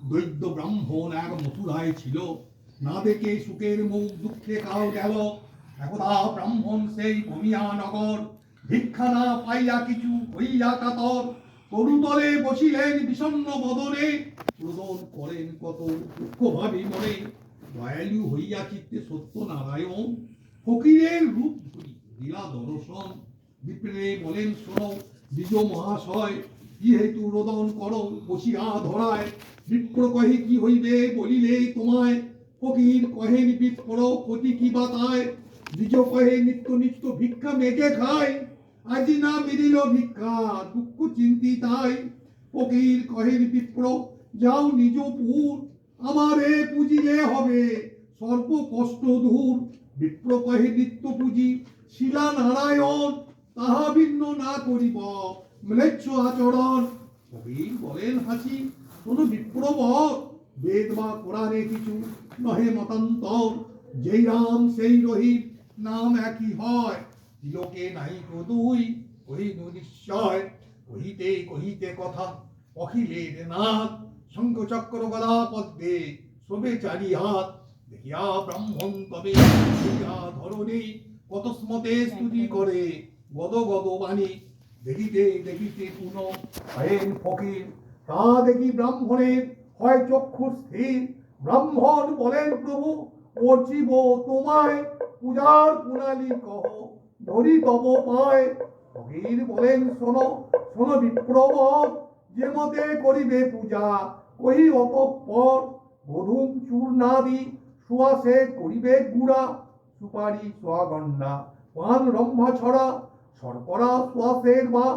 দৈত্য ব্রাহ্মণ এক মথুরায় ছিল, না দেখে সুখের মুখ দুঃখে কাল গেল। একদা ব্রাহ্মণ সেই ভূমিয়া নগর, ভিক্ষা না পাইয়া কিছু হইয়া কাতর, তরুতলে বসিলেন বিষণ্ণ বদনে, রোদন করেন কত দুঃখ ভাবি মনে। দয়ালু হইয়া চিত্তে সত্য নারায়ণ, ফকিরের রূপ ধরি দিলা দর্শন। বিপ্রে বলেন শোনো দ্বিজ মহাশয়, কি হেতু রোদন করো বসিয়া ধরায়। বিপ্র কহে কি হইবে বলিলে তোমায়, ফকির কহেন বিপ্র ক্ষতি কি বাতায়। দ্বিজ কহে নিত্য নিত্য ভিক্ষা মেঘে খায়, আজি না মিলিল ভিক্ষা দুঃখ চিন্তিতাই। ফকির কহেন বিপ্র যাও নিজ পুর, আমারে পুজিলে হবে সর্ব কষ্ট দূর। বিপ্র কহে নিত্য পুজি শিলা নারায়ণ, তাহা ভিন্ন না করিব ম্লেচ্ছ আচরণ। কবির বলেন হাসি কোন বিপ্রবর, বেদ বা কোরআনে কিছু নহে মতান্তর। যেই রাম সেই রহিত নাম একই হয়, তিলকে নাই দুই কহিনু নিশ্চয়। কহিতে কহিতে কথা অখিলের নাথ, শঙ্খ চক্র গদা পদ্মে শোভে চারি হাত। দেখিয়া ব্রাহ্মণ তবে দেখিয়া ধরণী, কত স্মতে স্তুতি করে গদ গদ বাণী। দেখিতে দেখিতে পুনঃ হয়েন ফকির, তা দেখি ব্রাহ্মণের হয় চক্ষু স্থির। ব্রাহ্মণ বলেন প্রভু অর্চিব তোমায়, পূজার কুণালি কহ ধরি তব পায়। ফকির বলেন শোনো শোনো বিপ্রবর, যে মতে করিবে পূজা কহি অতঃপর। গধূম চূর্ণাদি সুয়াসে করিবে গুড়া, সুপারি সোয়াগন্ডা পান রম্ভা ছড়া। শর্করা সুয়াসের বা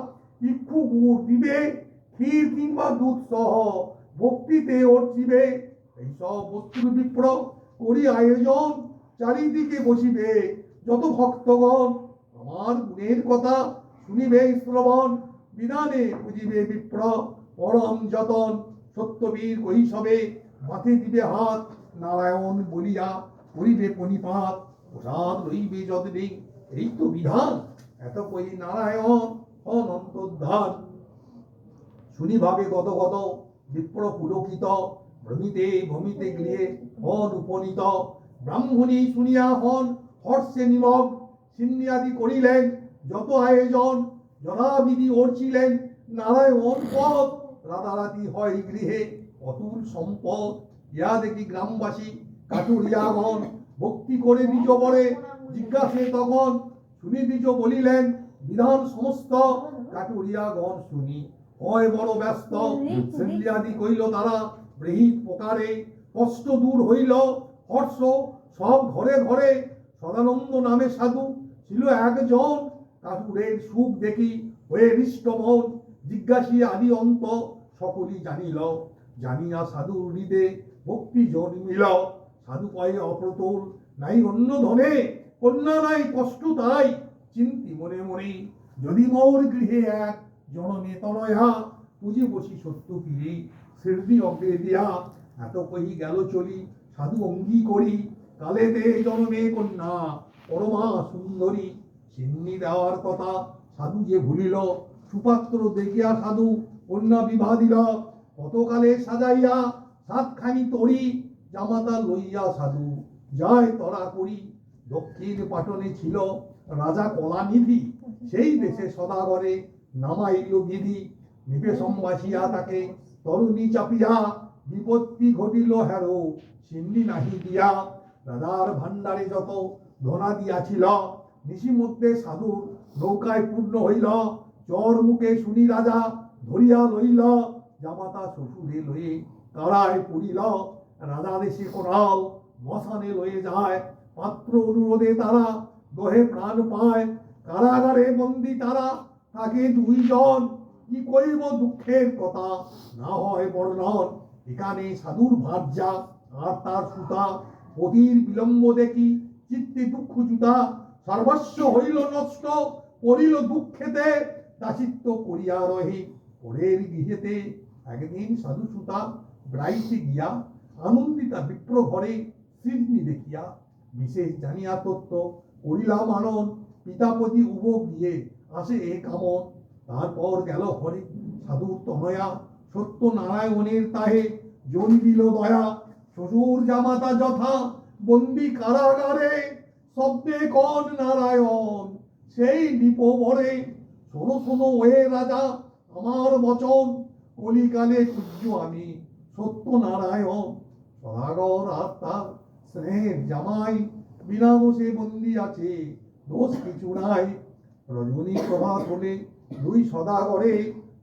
ইক্ষু গুড় দিবে, ক্ষীর কিংবা দুধ সহ ভক্তিতে অর্চিবে। এইসব বস্তুর বিপ্র করি আয়োজন, চারিদিকে বসিবে যত ভক্তগণ। আমার গুণের কথা শুনিবে শ্রবণ, বিধানে বুঝিবে বিপ্র পরম যতন। সত্যবীর কৈশবে মাথে দিবে হাত, নারায়ণ বলিয়া করিবে পণিপাত। প্রসাদ লইবে যতবে এই তো বিধান, এত কই নারায়ণ হন অন্তর্ধান। শুনি ভাবে গত গত বিপ্র পুলকিত, ভ্রমিতে ভ্রমিতে গৃহে হন উপনীত। ব্রাহ্মণী শুনিয়া হন হর্ষে নিমগ, সিন্নিয়াদি করিলেন যত আয়োজন। যথাবিধি অর্চিলেন নারায়ণ পদ, রাতারাতি হয় গৃহে অতুল সম্পদ। ইয়া দেখি গ্রামবাসী কাটুরিয়াগণ, ভক্তি করে নিজ বরে জিজ্ঞাসে তখন। শুনি দ্বিজ বলিলেন বিধান সমস্ত, কাটুরিয়াগণ শুনি হয় বড় ব্যস্ত। সিন্নিয়াদি কইল তারা বৃহিত প্রকারে, কষ্ট দূর হইল হর্ষ সব ঘরে ঘরে। সদানন্দ নামে সাধু ছিল একজন, কাটুরের সুখ দেখি হয়ে হৃষ্ট মন। জিজ্ঞাসী আদি অন্ত সকলই জানিল, জানিয়া সাধুর হৃদে ভক্তি জন্মিল। সাধু কয়ে অপ্রতুল নাই অন্য ধনে, কন্যা নাই কষ্ট তাই চিন্তি মনে মনে। যদি মোর গৃহে এক জনমে তনয়া, পুজে বসি সত্য ফিরে সিদ্ধি অগ্রে দিয়া। এত কহি গেল চলি সাধু অঙ্গী করি, কালে দে জনমে কন্যা পরমা সুন্দরী। চিন্নি দেওয়ার কথা সাধু যে ভুলিল, সুপাত্র দেখিয়া সাধু কন্যা বিবাহ দিল। কতকালে সাজাইয়া সাতখানি তরি, জামাতা লইয়া সাধু যায় তরা করি। দক্ষিণ পাটনে ছিল রাজা কলানিধি, সেই দেশে সদাগরে নামাইল বিধি। নিবেশন বাসিয়া তাকে তরুণী চাপিয়া, বিপত্তি ঘটিল হেরো সিন্নি নাহি দিয়া। রাজার ভান্ডারে যত ধনা দিয়াছিল, নিশি মধ্যে সাধুর নৌকায় পূর্ণ হইল। চর মুখে শুনি রাজা ধরিয়া লইল, জামাতা শ্বশুরে লয়ে কারায় পড়িল। রাজা দেশে কোরাল মশানে লয়ে যায়, পাত্র অনুরোধে তারা দহে প্রাণ পায়। কারাগারে বন্দি তারা থাকে দুইজন, কি কইব দুঃখের কথা না হয় বর্ণন। এখানে সাধুর ভার্যা আর তার সুতা, পতির বিলম্ব দেখি চিত্তে দুঃখ জুতা। সর্বস্ব হইল নষ্ট করিল দুঃখেতে, দাসিত্ব করিয়া রহে পরের গৃহেতে। একদিন সাধু সুতা ব্রাইতে গিয়া, আনন্দিতা বিপ্র ঘরে সিদ্ধি দেখিয়া। বিশেষ জানিয়া তত্ত্ব করিলাম আনন, পিতাপতি উভ গিয়ে আসে এ কামন। তারপর গেল হরে সাধু তনয়া, সত্য নারায়ণের তাহে জন দিল দয়া শ্বশুর জামাতা যথা বন্দি কারাগারে শব্দে কন নারায়ণ সেই নিপবরে শোনো শোনো ওয়ে রাজা আমার বচন কলিকালে পূজ্য আমি সত্যনারায়ণ সদাগর আত্মা স্নেহের জামাই বিনা দোষে বন্দি আছে দোষ কিছু নাই রজনী প্রভাত হলে দুই সদাগরে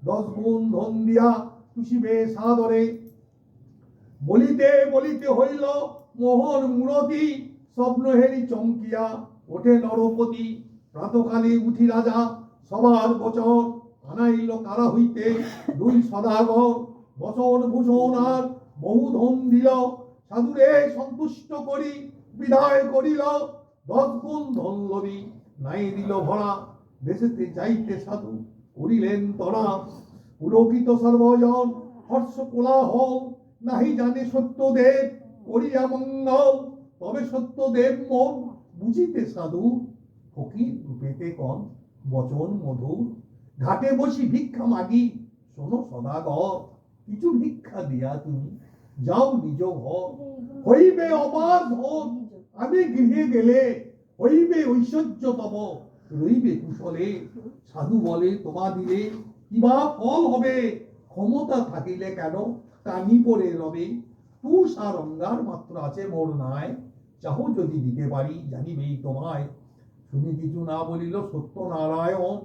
10 গুণ ধন দিয়া তুষিবে সাদরে বলিতে বলিতে হইল মোহন মূরতি স্বপ্ন হেরি চমকিয়া ওঠে নরপতি প্রাতকালে উঠি রাজা সবার বচন আনাইল কারা হইতে দুই সদাগর বচন ভূষণ আর বহু ধন দিল সাধুরে সন্তুষ্ট করি বিদায় করিল 10 গুণ ধন লবি নাই দিল ভরা দেশেতে যাইতে সাধু করিলেন তরা পুলকিত সর্বজন হর্ষ কোলাহল নাহি জানে সত্যদেব করিয়া মঙ্গল তবে সত্যদেব মন বুঝিতে সাধু ফকির রূপেতে কন বচন মধুর ঘাটে বসি ভিক্ষা মাগি শোনো সদাগর কিছু ভিক্ষা দিয়া তুমি যাও নিজ ঘর হইবে অবাধ ধন আমি গৃহে গেলে হইবে ঐশ্বর্য তব রইবে কুশলে সাধু বলে তোমা দিলে কিবা ফল হবে ক্ষমতা থাকিলে কেন টানি পড়ে রবে তুষার অঙ্গার মাত্র আছে মোর নাই চাহ যদি দিতে পারি জানিবেই তোমায় শুনি কিছু না বলিল সত্যনারায়ণ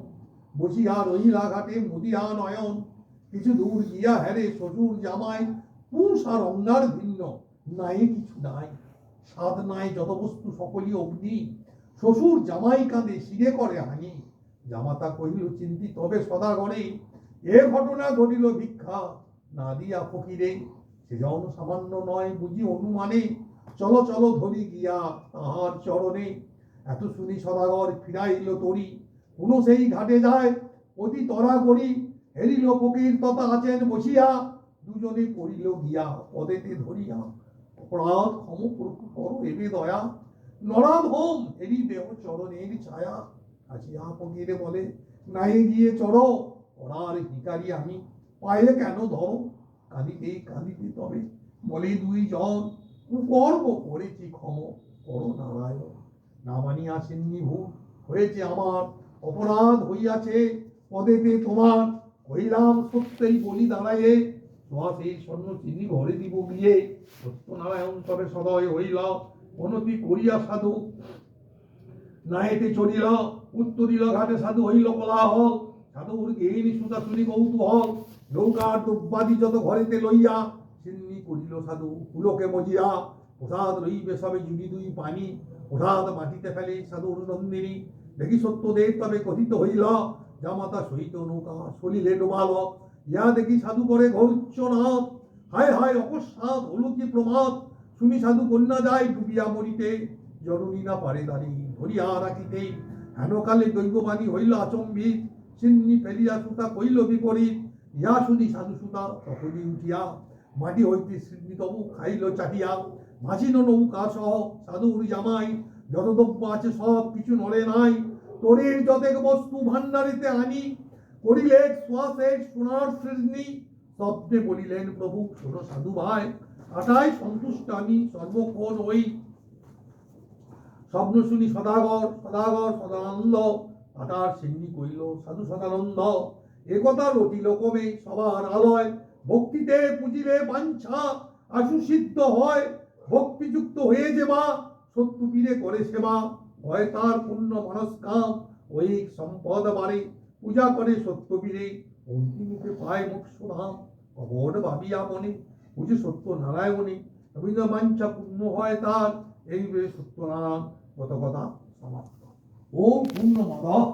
বসিয়া রহিলা ঘাটে মুদিয়া নয়ন কিছু দূর গিয়া হেরে শ্বশুর জামাই তুষার অঙ্গার ভিন্ন নাই কিছু নাই স্বাদ নাই যত বস্তু সকলই অগ্নি শ্বশুর জামাই কাঁদে শিরে করে হানি জামাতা কহিল চিন্তি তবে সদাগরে এ ঘটনা ঘটিল ভিক্ষা না দিয়া ফকিরে সেজন সামান্য নয় বুঝি অনুমানে চলো চলো ধরি গিয়া তাহার চরণে এত শুনি সদাগর ফিরাইল তরি কোন সেই ঘাটে যায় অতি তরা করি হেরিল ফকির তথা আছেন বসিয়া দুজনে পড়িল গিয়া পদেতে ধরিয়া অপরাধ ক্ষম করো এবে দয়া নরাধম হেরি দেহ চরণের ছায়া আসিয়া ফকিরে বলে নাই গিয়ে চড়ো ওরার ভিখারি আমি পায়ে কেন ধরো কাঁদিতে কাঁদিতে তবে বলে দুই জন কুকর্ম করেছি ক্ষম করো নারায়ণ না মানি আসেননি ভুল হয়েছে আমার অপরাধ হইয়াছে পদেতে তোমার হইলাম সত্যই বলি দাঁড়ায়ে তোমার সেই স্বর্ণ চিনি ঘরে দিব গিয়ে সত্যনারায়ণ তবে সদয় হইল অনতি করিয়া সাধু নাইতে চড়িল উত্তরিল ঘাটে সাধু হইল কোলাহল সাধুর গেহিনী সুতা শুনি কৌতূহল নৌকার দুব্বাদি যত ঘরেতে লইয়া সিন্নি করিল সাধু কুলোকে মজিয়া প্রসাদ রইবে সবে জুড়ি দুই পানি প্রসাদ মাটিতে ফেলে সাধুর নন্দিনী দেখি সত্যদেব তবে কথিত হইল জামাতা সহিত নৌকা সলিলে ডোবাল ইয়া দেখি সাধু করে ঘর উচ্চনাথ হায় হায় অকস্মাৎ হলো কি প্রমাদ শুনি সাধু কন্যা যায় ডুবিয়া মরিতে জননী না পারে দাঁড়ি ধরিয়া রাখিতে হেনকালে দৈববাণী হইল আচম্বিত সিন্নি ফেলিয়া সুতা কইল বিপরীত ইয়া শুনি সাধু সুতা তখনই উঠিয়া মাটি হইতে সিন্নি তবু খাইল চাটিয়া ভাসিল নৌকা সহ সাধুর জামাই যত দ্রব্য আছে সব কিছু নড়ে নাই তোরের যতেক বস্তু ভান্ডারিতে আনি করিলেন শ্বাসের সোনার সৃজনী শব্দে বলিলেন প্রভু শোনো সাধু ভাই আটাই সন্তুষ্ট আমি সর্বক্ষণ ওই স্বপ্ন শুনি সদাগর সদাগর সদানন্দ আটার সিন্নি কইল সাধু সদানন্দ একথা রটিল কমে সবার আলয় ভক্তিতে পুজিলে বাঞ্ছা আশু সিদ্ধ হয় ভক্তিযুক্ত হয়ে যেবা সত্য পীরে করে সেবা হয় তার পূর্ণ মনস্কাম ওই সম্পদ বাড়ে পূজা করে সত্যবীরে অন্তিমুখে পায় মোক্ষধাম কবর ভাবিয়া মনে বুঝে সত্য নারায়ণে রবীন্দ্র বাঞ্ছা পূর্ণ হয় তার এই সত্যনারায়ণ কত কথা সমাপ্ত। ওম পূর্ণমাদাঃ